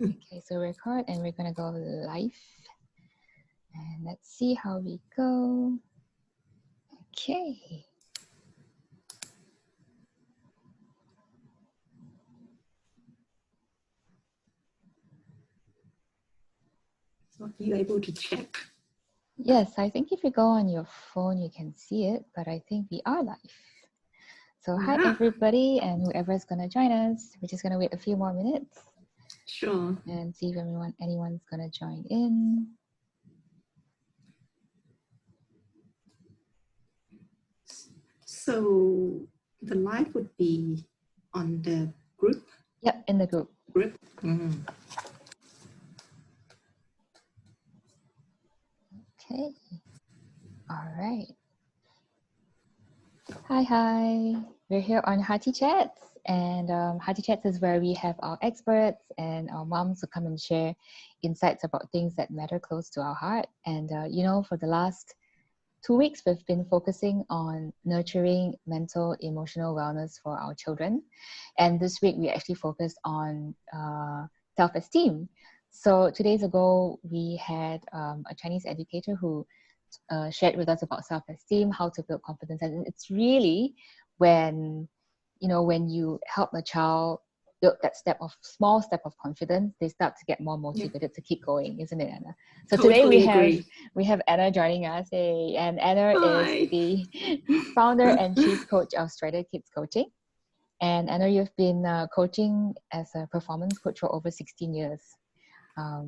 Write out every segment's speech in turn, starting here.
Okay, so record and we're gonna go live. And let's see how we go. Okay. So are you able to check? Yes, I think if you go on your phone, you can see it, but I think we are live. So hi everybody, and whoever's gonna join us, we're just gonna wait a few more minutes. Sure. And see if anyone's gonna join in. So the live would be on the group? Yep, in the group. Mm-hmm. Okay. All right. Hi. We're here on Hearty Chats. And Hearty Chats is where we have our experts and our moms who come and share insights about things that matter close to our heart. And, for the last 2 weeks, we've been focusing on nurturing mental, emotional wellness for our children. And this week, we actually focused on self-esteem. So 2 days ago, we had a Chinese educator who shared with us about self-esteem, how to build confidence. And it's really when you help a child build that small step of confidence, they start to get more motivated to keep going, isn't it, Anna? So Totally today we have Anna joining us. Hey, and Anna is the founder and chief coach of Strider Kids Coaching. And Anna, you've been coaching as a performance coach for over 16 years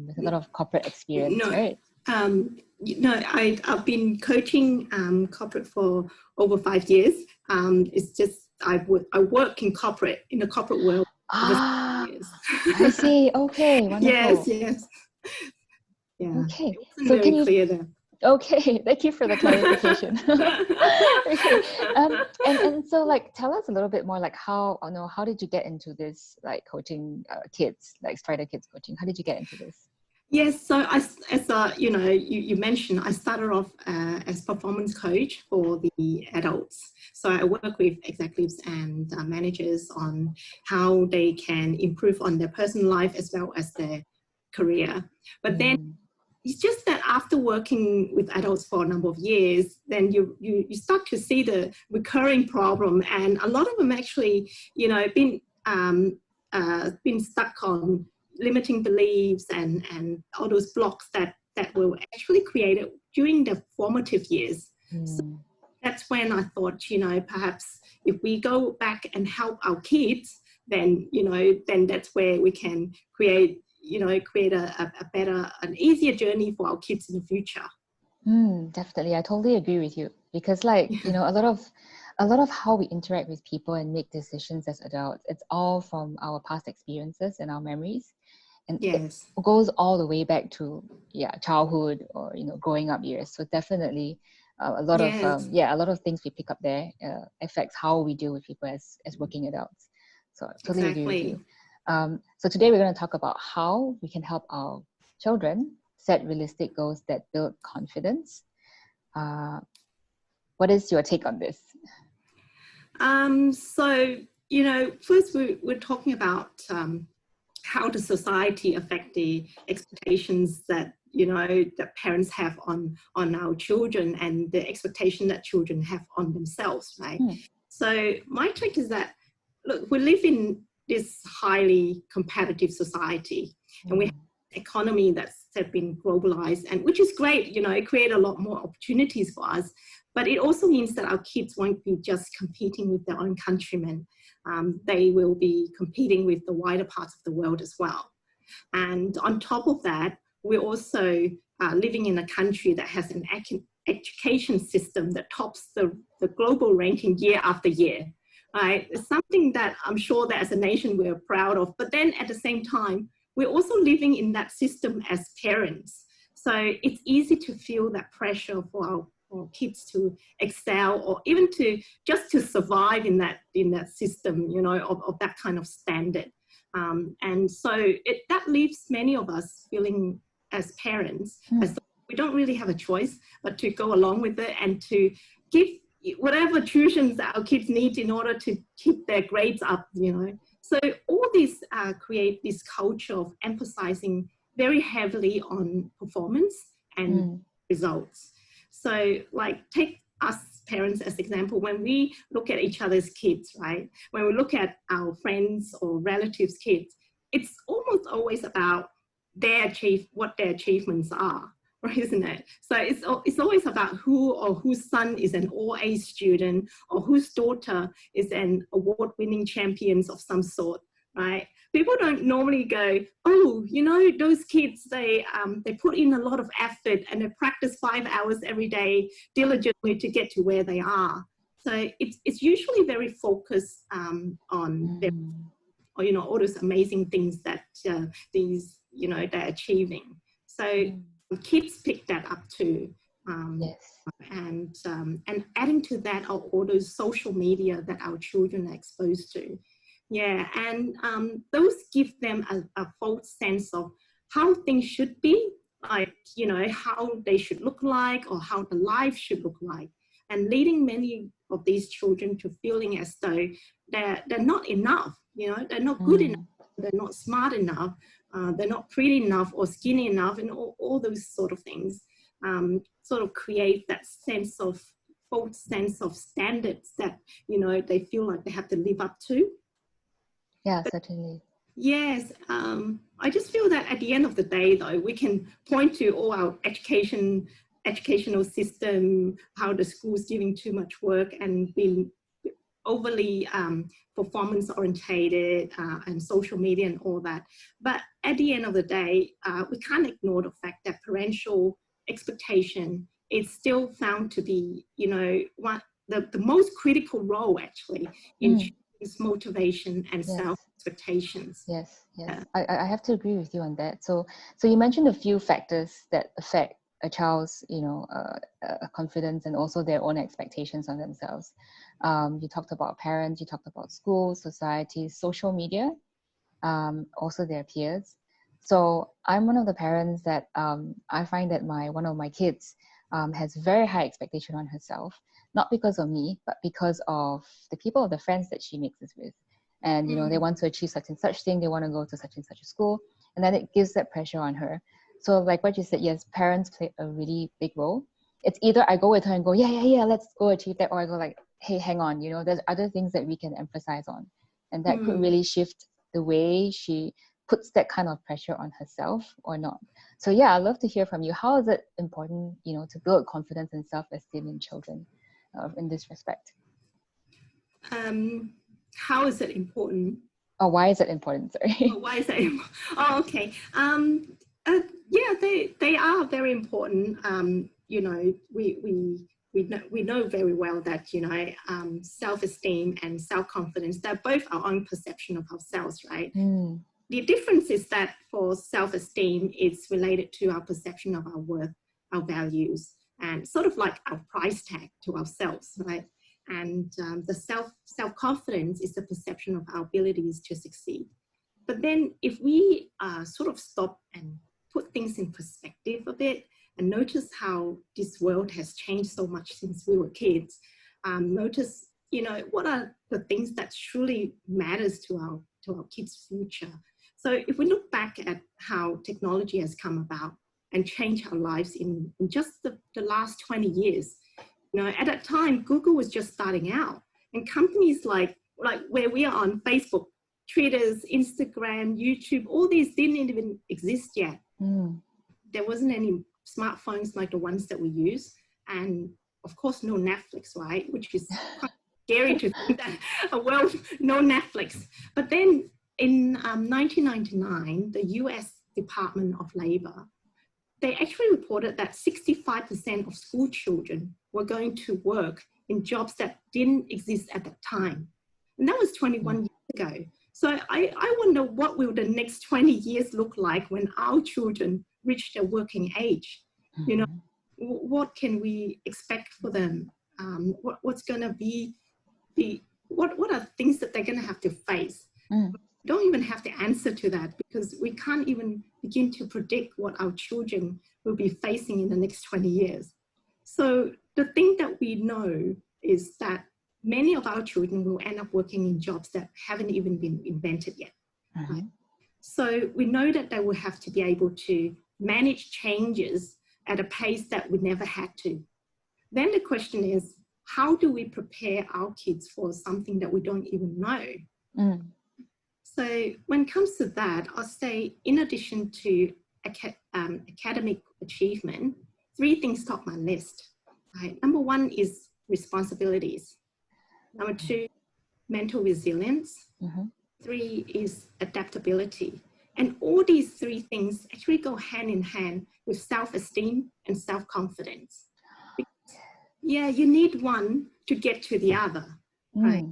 with a lot of corporate experience, right? I've been coaching corporate for over 5 years. It's just I work in the corporate world. I see. Okay, wonderful. Yes. Yeah. Okay. So can you clear there? Okay, thank you for the clarification. Okay, and so tell us a little bit more how did you get into this coaching kids, Strider Kids Coaching? How did you get into this? Yes, so you mentioned, I started off as performance coach for the adults. So I work with executives and managers on how they can improve on their personal life as well as their career. But then it's just that after working with adults for a number of years, then you start to see the recurring problem, and a lot of them actually, been stuck on limiting beliefs and all those blocks that were actually created during the formative years. So that's when I thought, perhaps if we go back and help our kids, then that's where we can create a better, an easier journey for our kids in the future. Definitely. I totally agree with you because a lot of how we interact with people and make decisions as adults, it's all from our past experiences and our memories. And it goes all the way back to childhood or growing up years. So definitely a lot of things we pick up there affects how we deal with people as working adults. So I totally agree with you. So today we're going to talk about how we can help our children set realistic goals that build confidence. What is your take on this? So first we're talking about how does society affect the expectations that that parents have on our children and the expectation that children have on themselves, right? So my take is that, look, we live in this highly competitive society, and we have an economy that's been globalized, and which is great, it creates a lot more opportunities for us, but it also means that our kids won't be just competing with their own countrymen. They will be competing with the wider parts of the world as well. And on top of that, we're also living in a country that has an education system that tops the global ranking year after year. Right? It's something that I'm sure that as a nation we're proud of, but then at the same time, we're also living in that system as parents. So it's easy to feel that pressure for our kids to excel, or even to survive in that system, of that kind of standard. And so that leaves many of us feeling as parents as though we don't really have a choice but to go along with it and to give whatever tuitions that our kids need in order to keep their grades up, So all these create this culture of emphasizing very heavily on performance and results. So like take us parents as example, when we look at each other's kids, right? When we look at our friends or relatives' kids, it's almost always about what their achievements are, right, isn't it? So it's always about who or whose son is an all-A student or whose daughter is an award-winning champion of some sort, right? People don't normally go, oh, you know, those kids, they put in a lot of effort and they practice 5 hours every day diligently to get to where they are. So it's usually very focused on their, or, you know, all those amazing things that these, you know, they're achieving. So kids pick that up too. Yes. And adding to that are all those social media that our children are exposed to. Yeah, and those give them a false sense of how things should be, like, you know, how they should look like or how the life should look like, and leading many of these children to feeling as though they're not enough, you know, they're not good enough, they're not smart enough, they're not pretty enough or skinny enough, and all those sort of things sort of create that sense of false sense of standards that, you know, they feel like they have to live up to. Yeah, certainly. Yes, I just feel that at the end of the day, though, we can point to all our educational system, how the school's giving too much work and being overly performance orientated and social media and all that. But at the end of the day, we can't ignore the fact that parental expectation is still found to be, you know, the most critical role actually in motivation and self-expectations. Yes. I have to agree with you on that. So you mentioned a few factors that affect a child's, you know, confidence and also their own expectations on themselves. You talked about parents, you talked about schools, society, social media, also their peers. So I'm one of the parents that I find that one of my kids has very high expectation on herself, not because of me, but because of the people, the friends that she mixes with. And, you know, they want to achieve such and such thing, they want to go to such and such a school, and then it gives that pressure on her. So like what you said, yes, parents play a really big role. It's either I go with her and go, yeah, let's go achieve that, or I go like, hey, hang on, you know, there's other things that we can emphasize on. And that could really shift the way she puts that kind of pressure on herself or not. So yeah, I'd love to hear from you. How is it important, you know, to build confidence and self-esteem in children in this respect? How is it important? Oh, why is it important? Sorry. Oh, why is that important? Oh, okay. Yeah, they are very important. You know, we know very well that, you know, self-esteem and self-confidence, they're both our own perception of ourselves, right? The difference is that for self-esteem, it's related to our perception of our worth, our values, and sort of like our price tag to ourselves, right? And the self-confidence is the perception of our abilities to succeed. But then if we sort of stop and put things in perspective a bit and notice how this world has changed so much since we were kids, notice, you know, what are the things that truly matters to our kids' future. So if we look back at how technology has come about and changed our lives in just the last 20 years, you know, at that time, Google was just starting out, and companies like where we are on Facebook, Twitter, Instagram, YouTube, all these didn't even exist yet. There wasn't any smartphones like the ones that we use, and of course no Netflix, right? Which is quite scary to think that a world no Netflix. But then in 1999, the US Department of Labor, they actually reported that 65% of school children were going to work in jobs that didn't exist at that time. And that was 21 years ago. So I wonder what will the next 20 years look like when our children reach their working age? You know, what can we expect for them? What's going to be what are things that they're going to have to face? Don't even have to answer to that, because we can't even begin to predict what our children will be facing in the next 20 years. So the thing that we know is that many of our children will end up working in jobs that haven't even been invented yet. Right? So we know that they will have to be able to manage changes at a pace that we never had to. Then the question is, how do we prepare our kids for something that we don't even know? So when it comes to that, I'll say in addition to academic achievement, 3 things top my list. Right? Number 1 is responsibilities. Number 2, mental resilience. 3 is adaptability. And all these 3 things actually go hand in hand with self-esteem and self-confidence. Yeah, you need one to get to the other, right?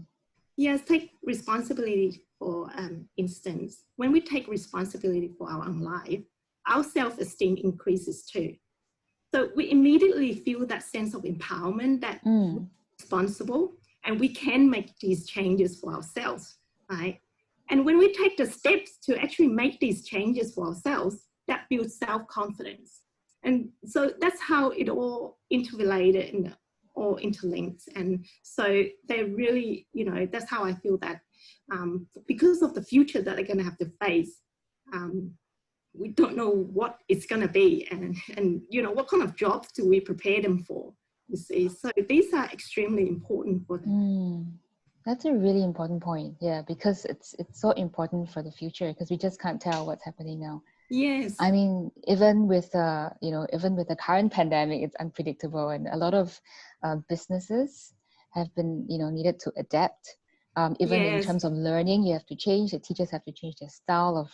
Yes, take responsibility for instance. When we take responsibility for our own life, our self-esteem increases too. So we immediately feel that sense of empowerment that we're responsible and we can make these changes for ourselves, right? And when we take the steps to actually make these changes for ourselves, that builds self-confidence. And so that's how it all interrelated and all interlinks. And so they're really, you know, that's how I feel that because of the future that they're going to have to face, we don't know what it's going to be and, you know, what kind of jobs do we prepare them for, you see. So these are extremely important for them. That's a really important point, yeah, because it's so important for the future because we just can't tell what's happening now. Yes. I mean, even with even with the current pandemic, it's unpredictable, and a lot of businesses have been, you know, needed to adapt. Even in terms of learning, you have to change. The teachers have to change their style of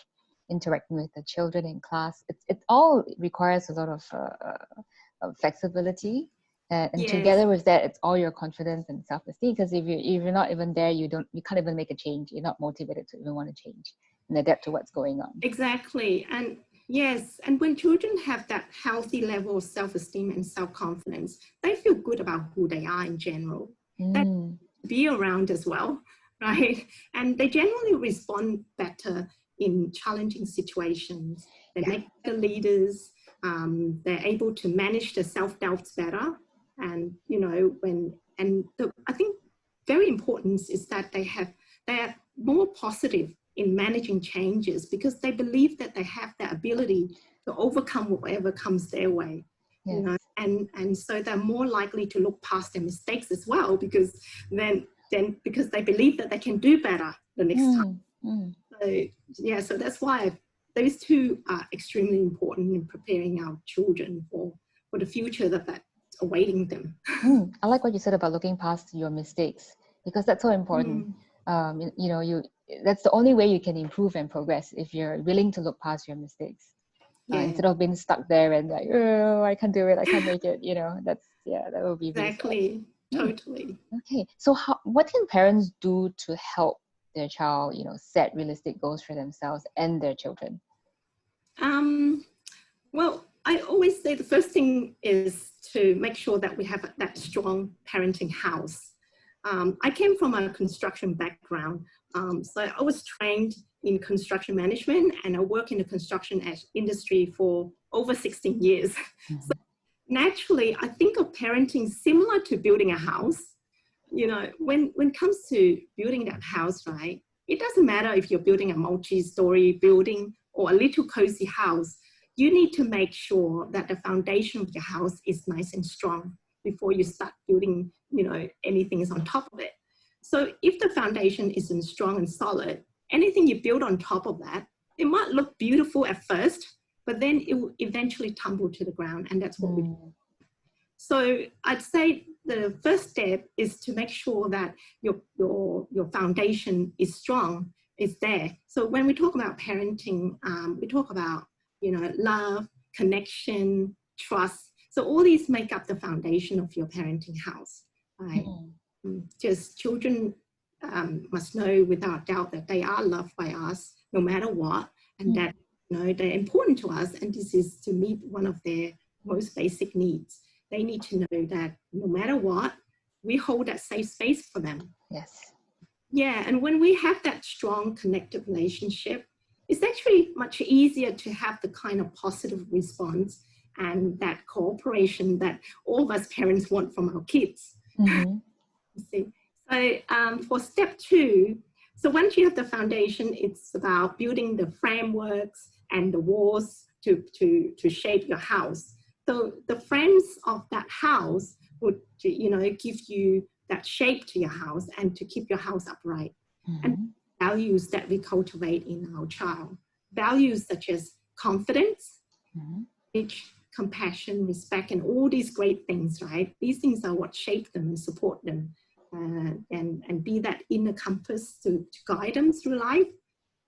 interacting with the children in class. It all requires a lot of flexibility. And together with that, it's all your confidence and self-esteem. Because if you're not even there, you can't even make a change. You're not motivated to even want to change and adapt to what's going on. Exactly. And yes, and when children have that healthy level of self-esteem and self-confidence, they feel good about who they are in general. They be around as well, right? And they generally respond better in challenging situations. They make better leaders. They're able to manage the self-doubts better. And, you know, I think very important is that they are more positive in managing changes because they believe that they have the ability to overcome whatever comes their way. You know, and so they're more likely to look past their mistakes as well because because they believe that they can do better the next time. So yeah, so that's why those 2 are extremely important in preparing our children for the future that's awaiting them. I like what you said about looking past your mistakes because that's so important. You know, that's the only way you can improve and progress if you're willing to look past your mistakes. Instead of being stuck there and like, oh, I can't do it, I can't make it, you know, that will be exactly really totally. Okay, so what can parents do to help their child, you know, set realistic goals for themselves and their children? Well, I always say the first thing is to make sure that we have that strong parenting house. I came from a construction background, so I was trained in construction management and I work in the construction industry for over 16 years. So naturally, I think of parenting similar to building a house. You know, when it comes to building that house, right, it doesn't matter if you're building a multi-story building or a little cozy house. You need to make sure that the foundation of your house is nice and strong before you start building, you know, anything is on top of it. So if the foundation isn't strong and solid, anything you build on top of that, it might look beautiful at first, but then it will eventually tumble to the ground, and that's what we do. So I'd say the first step is to make sure that your foundation is strong, is there. So when we talk about parenting, we talk about, you know, love, connection, trust. So all these make up the foundation of your parenting house, right? Just children must know without doubt that they are loved by us no matter what, and that, you know, they're important to us, and this is to meet one of their most basic needs. They need to know that no matter what, we hold that safe space for them. Yes. Yeah, and when we have that strong connected relationship, it's actually much easier to have the kind of positive response and that cooperation that all of us parents want from our kids. You see? So for step 2, so once you have the foundation, it's about building the frameworks and the walls to shape your house. So the frames of that house would, give you that shape to your house and to keep your house upright. And values that we cultivate in our child. Values such as confidence, compassion, respect, and all these great things, right? These things are what shape them and support them, and be that inner compass to guide them through life.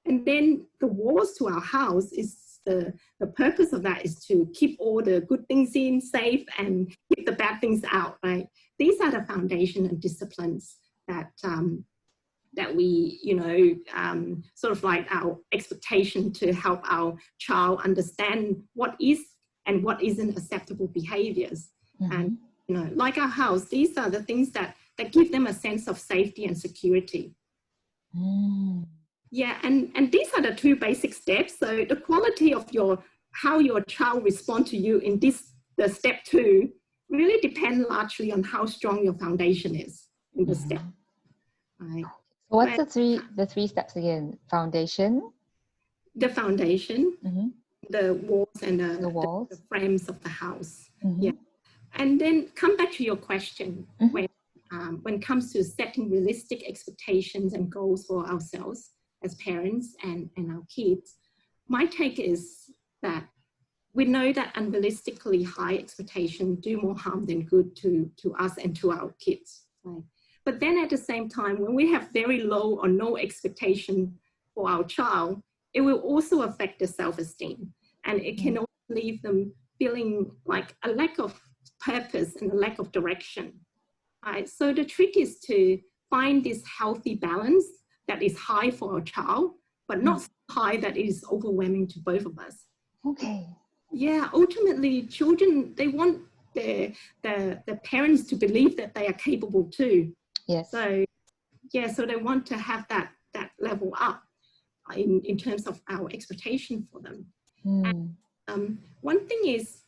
And then the walls to our house is the purpose of that is to keep all the good things in safe and keep the bad things out, right? These are the foundation and disciplines that we, sort of like our expectation to help our child understand what is and what isn't acceptable behaviors. And, like our house, these are the things that give them a sense of safety and security. Yeah, and these are the 2 basic steps. So the quality of how your child responds to you in the step 2 really depend largely on how strong your foundation is in the step. Right. So what's the three steps again? Foundation? The foundation, the walls, and the frames of the house. Yeah. And then come back to your question, when it comes to setting realistic expectations and goals for ourselves as parents and our kids, my take is that we know that unrealistically high expectations do more harm than good to us and to our kids. Right? But then at the same time, when we have very low or no expectation for our child, it will also affect their self-esteem. And it can also leave them feeling like a lack of purpose and a lack of direction. Right? So the trick is to find this healthy balance that is high for our child, but not so high that it is overwhelming to both of us. Okay. Yeah, ultimately, children, they want the parents to believe that they are capable too. Yes. So, yeah, so they want to have that level up in terms of our expectation for them. And, one thing is,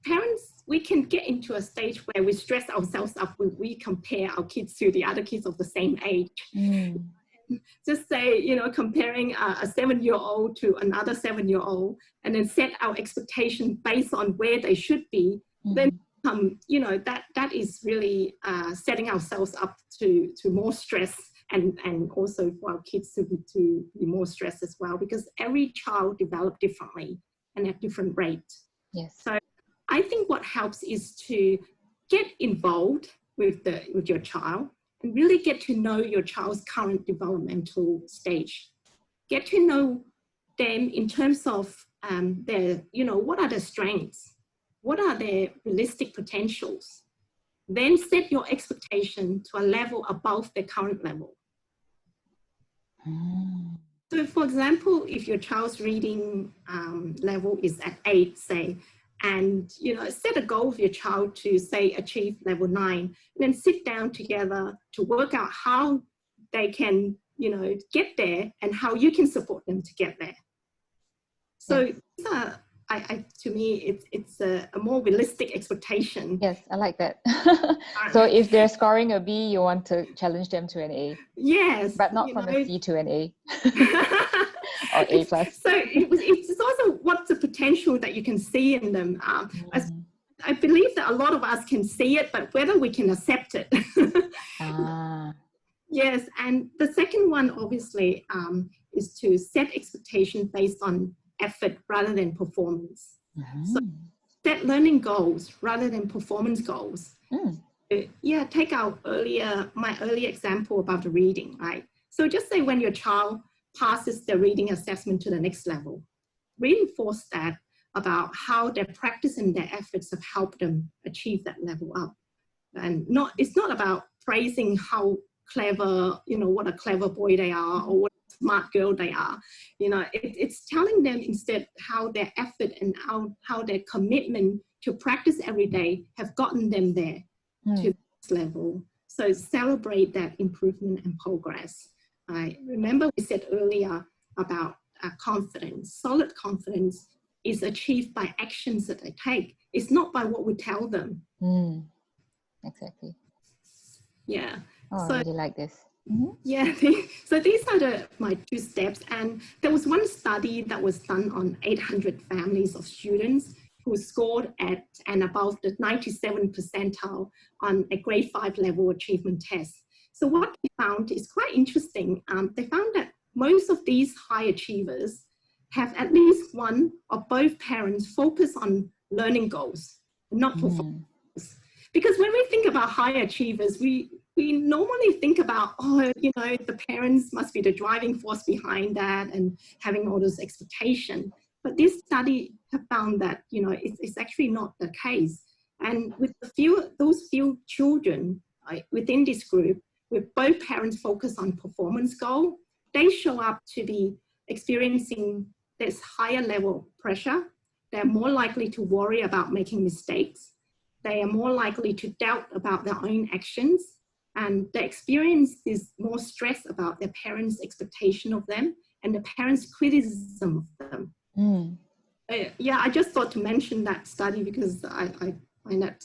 parents, we can get into a stage where we stress ourselves up when we compare our kids to the other kids of the same age. Just say, comparing a 7-year-old to another 7-year-old, and then set our expectation based on where they should be, then that is really setting ourselves up to more stress, and also for our kids to be more stressed as well, because every child develops differently and at different rates. Yes. So I think what helps is to get involved with your child and really get to know your child's current developmental stage. Get to know them in terms of their, what are their strengths? What are their realistic potentials? Then set your expectation to a level above their current level. So for example, if your child's reading level is at 8, say, and set a goal for your child to, say, achieve level 9, and then sit down together to work out how they can, get there and how you can support them to get there. So these are, to me, it's a more realistic expectation. Yes, I like that. So if they're scoring a B, you want to challenge them to an A. Yes. But not from a C to an A. Or A+. So it's also what's the potential that you can see in them. I believe that a lot of us can see it, but whether we can accept it. Yes, and the second one, obviously, is to set expectations based on effort rather than performance. So set learning goals rather than performance goals. Yeah, take my earlier example about the reading, right? So just say when your child passes the reading assessment to the next level, reinforce that about how their practice and their efforts have helped them achieve that level up. And it's not about praising how clever, what a clever boy they are or what a smart girl they are. It's telling them instead how their effort and how their commitment to practice every day have gotten them there to this level. So celebrate that improvement and progress. I remember we said earlier about confidence. Solid confidence is achieved by actions that they take. It's not by what we tell them. Exactly. Yeah. Oh, I So really like this. Mm-hmm. yeah, so these are my 2 steps. And there was one study that was done on 800 families of students who scored at and above the 97th percentile on a grade 5 level achievement test. So what they found is quite interesting. They found that most of these high achievers have at least one or both parents focus on learning goals, not performance. Because when we think about high achievers, we normally think about, the parents must be the driving force behind that and having all those expectations. But this study have found that, it's actually not the case. And with those few children within this group, with both parents focus on performance goal, they show up to be experiencing this higher level of pressure. They're more likely to worry about making mistakes. They are more likely to doubt about their own actions, and they experience is more stress about their parents' expectation of them and the parents' criticism of them. I just thought to mention that study because I find that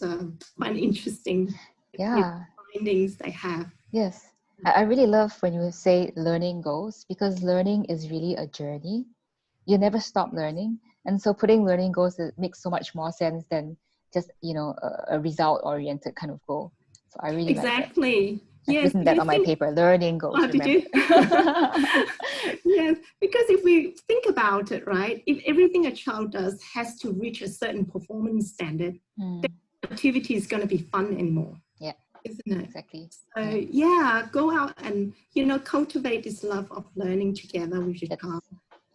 quite interesting. Yeah. Findings they have. Yes. I really love when you say learning goals, because learning is really a journey. You never stop learning. And so putting learning goals, it makes so much more sense than just, a result-oriented kind of goal. So I really like that. Exactly. I've Yes, written that on my paper, learning goals. Oh, did you? Yes, because if we think about it, right, if everything a child does has to reach a certain performance standard, the activity is going to be fun anymore. Yeah, isn't it? Exactly. So go out and cultivate this love of learning together with your child.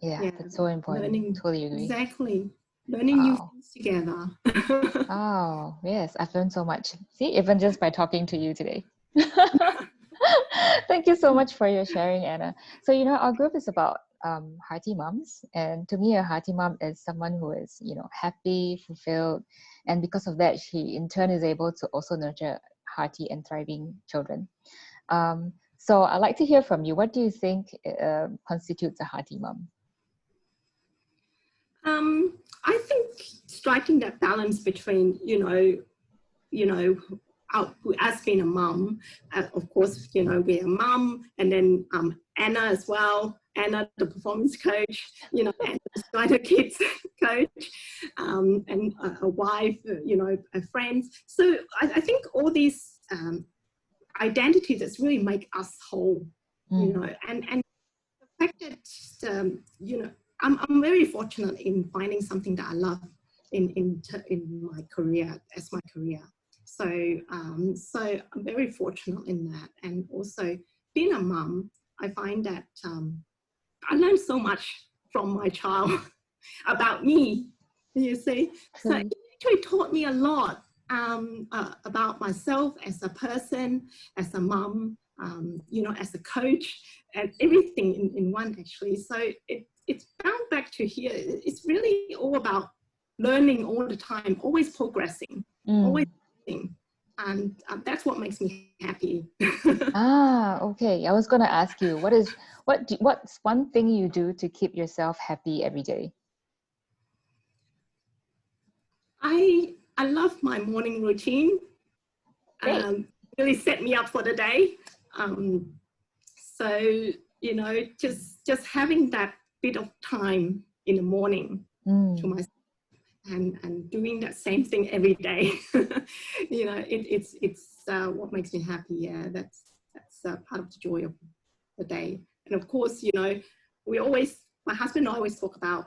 Yeah, that's so important. Learning, totally agree. Exactly. Learning new things together. Oh, yes. I've learned so much. See, even just by talking to you today. Thank you so much for your sharing, Anna. So, our group is about Hearty Mums. And to me, a Hearty Mum is someone who is, happy, fulfilled. And because of that, she in turn is able to also nurture hearty and thriving children. So I'd like to hear from you. What do you think constitutes a Hearty Mum? I think striking that balance between, as being a mum, of course, we're a mum, and then Anna as well, Anna, the performance coach, Anna, the Spider Kids coach, and a wife, friends. So I think all these identities that really make us whole, and the fact that, I'm very fortunate in finding something that I love in my career, as my career. So I'm very fortunate in that. And also being a mum, I find that I learned so much from my child about me, you see. So it actually taught me a lot about myself as a person, as a mum, as a coach, and everything in one actually. So it's bound back to here. It's really all about learning all the time, always progressing, always learning. And that's what makes me happy. Okay. I was going to ask you, what's one thing you do to keep yourself happy every day? I love my morning routine. Really set me up for the day. So just having that bit of time in the morning to myself and doing that same thing every day, it's what makes me happy. Yeah, that's part of the joy of the day. And of course, my husband and I always talk about,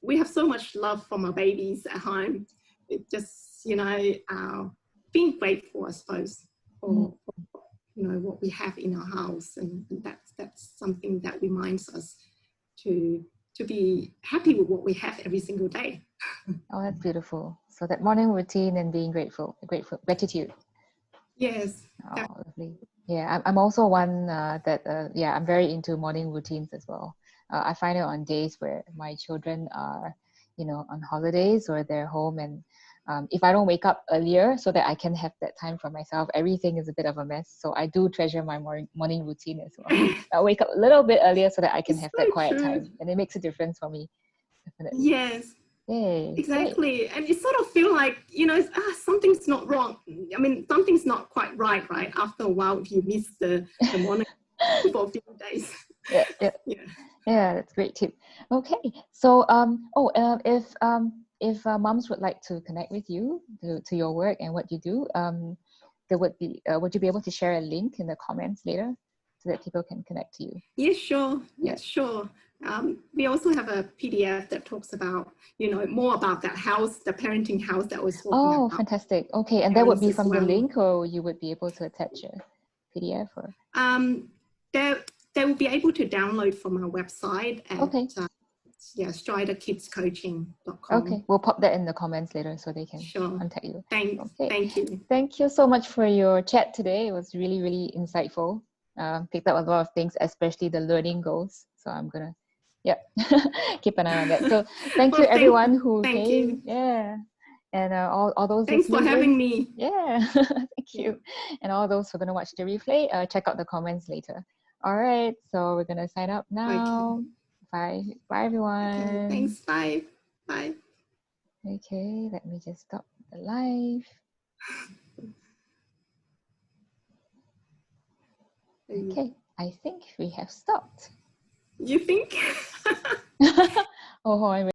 we have so much love for my babies at home. It just, being grateful, I suppose, for what we have in our house, and that's something that reminds us to be happy with what we have every single day. Oh, that's beautiful. So that morning routine and being gratitude. Yes. Oh, lovely. Yeah, I'm also one that I'm very into morning routines as well. I find it on days where my children are, on holidays or they're home, and if I don't wake up earlier so that I can have that time for myself, everything is a bit of a mess. So I do treasure my morning routine as well. I wake up a little bit earlier so that I can have that quiet time, and it makes a difference for me. Definitely. Yes. Yay, great. Exactly. And you sort of feel like, you know, something's not wrong. I mean, something's not quite right after a while if you miss the morning for a few days. Yeah, yeah. Yeah. Yeah, that's a great tip. Okay, so if moms would like to connect with you to your work and what you do, there would you be able to share a link in the comments later so that people can connect to you? Yes, sure. Yeah. Yes, sure. We also have a PDF that talks about, you know, more about that house, the parenting house that I was talking Oh, about. fantastic. Okay, and that would be Parents as from the well. link, or you would be able to attach a PDF, or? They will be able to download from our website at Okay. striderkidscoaching.com. Okay, we'll pop that in the comments later so they can Sure. contact you. Thanks. Okay. Thank you. Thank you so much for your chat today. It was really, really insightful. Picked up a lot of things, especially the learning goals. So I'm gonna, keep an eye on that. So thank you everyone who came. You. Yeah. And all those Thanks for listening having in. me. Yeah, thank you. And all those who are gonna watch the replay, check out the comments later. All right, so we're gonna sign up now. Okay. Bye everyone. Okay, thanks. Bye. Bye. Okay, let me just stop the live. Okay, I think we have stopped. You think? Oh,